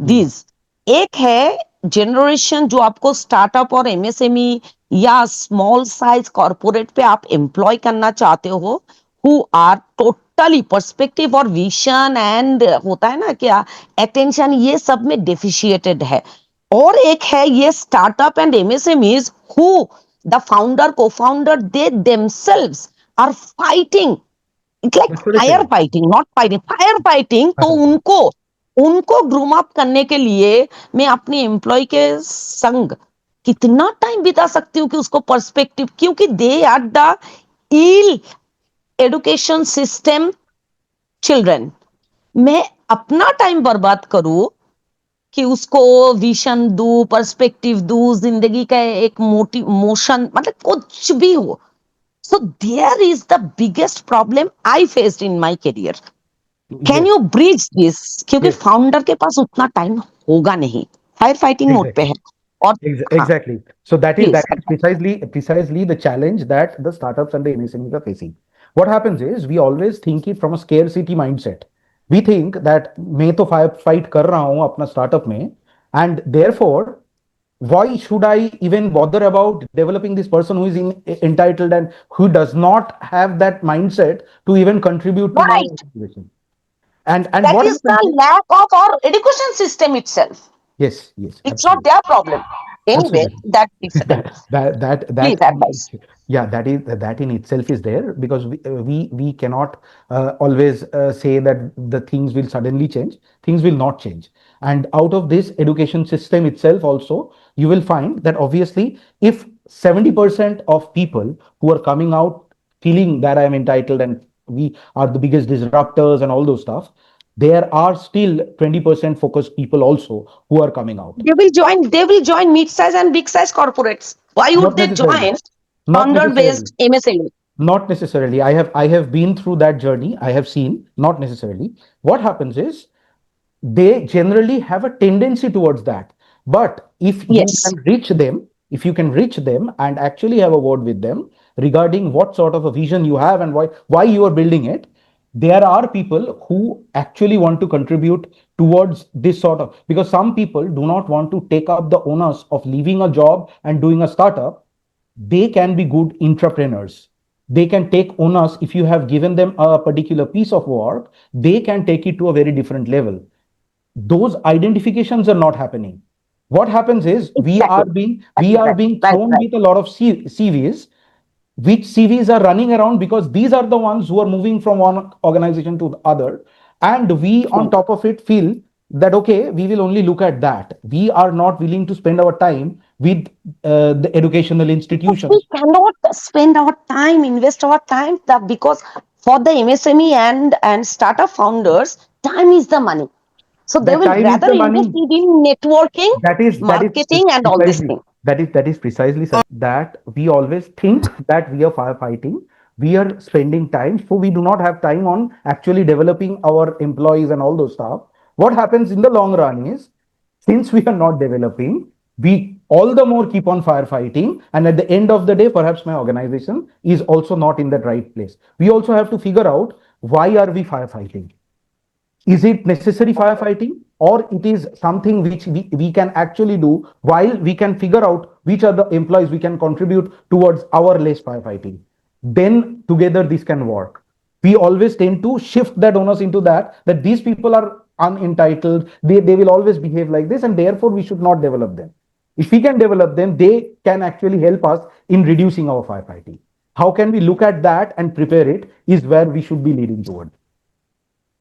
These, एक है generation जो आपको स्टार्टअप और एमएसएमई या स्मॉल साइज कॉर्पोरेट पे आप एम्प्लॉय करना चाहते हो, हु आर टोटली पर्सपेक्टिव और विजन एंड होता है ना क्या, अटेंशन, ये सब में डेफिशिएटेड है। और एक है ये startup and MSMEs who the founder को founder they themselves are fighting, it's like fire Historically. Fighting, not fighting, fire fighting. तो उनको उनको ग्रूम अप करने के लिए मैं अपने एम्प्लॉय के संग कितना टाइम बिता सकती हूँ कि उसको पर्सपेक्टिव, क्योंकि they are the ill education system children. मैं अपना टाइम बर्बाद करूं कि उसको विजन दू, पर्सपेक्टिव दू, जिंदगी का एक मोटिव मोशन, मतलब कुछ भी हो। So there is the biggest problem I faced in my career. Can Yes, you bridge this? क्योंकि yes, फाउंडर के पास उतना टाइम होगा नहीं, फायर फाइटिंग मोड पे exactly. है। और हाँ, Exactly. So that is please. precisely the challenge that the startups and the MSMEs are facing. What happens is we always think it from a scarcity mindset. We think that मैं तो fight कर रहा हूँ अपना startup में, and therefore why should I even bother about developing this person who is entitled and who does not have that mindset to even contribute to my Right, organization? And that what is happens the is, lack of our education system itself. yes, yes, It's not absolutely. their problem. Anyway, Absolutely. that's different. Please That advise. yeah, that in itself is there, because we cannot always say that the things will suddenly change. Things will not change. And out of this education system itself also, you will find that obviously if 70% of people who are coming out feeling that I am entitled and we are the biggest disruptors and all those stuff, there are still 20% focused people also who are coming out. They will join mid-size and big-size corporates. Why would Not they necessarily. join Not necessarily. founder-based MSME? Not necessarily. I have been through that journey. I have seen, not necessarily. What happens is they generally have a tendency towards that. But if you Yes. can reach them, if you can reach them and actually have a word with them regarding what sort of a vision you have and why you are building it, there are people who actually want to contribute towards this sort of, because some people do not want to take up the onus of leaving a job and doing a startup. They can be good entrepreneurs. They can take onus. If you have given them a particular piece of work, they can take it to a very different level. Those identifications are not happening. What happens is we Exactly. are being Right, we are right, being right, thrown right. with a lot of CVs, which CVs are running around because these are the ones who are moving from one organization to the other. And we, on True. top of it, feel that, okay, we will only look at that. We are not willing to spend our time with the educational Because we institutions. cannot spend our time, invest our time, that because for the MSME and startup founders, time is the money. So they The will time is rather the invest money. it in networking, That is marketing, and all these precisely things. that is precisely such that we always think that we are firefighting, we are spending time, so we do not have time on actually developing our employees and all those stuff. What happens in the long run is, since we are not developing, we all the more keep on firefighting, and at the end of the day, perhaps my organization is also not in that right place. We also have to figure out, why are we firefighting? Is it necessary firefighting, or it is something which we can actually do while we can figure out which are the employees we can contribute towards our less firefighting? Then together this can work. We always tend to shift that onus into that these people are unentitled, they will always behave like this, and therefore we should not develop them. If we can develop them, they can actually help us in reducing our firefighting. How can we look at that and prepare it is where we should be leading toward.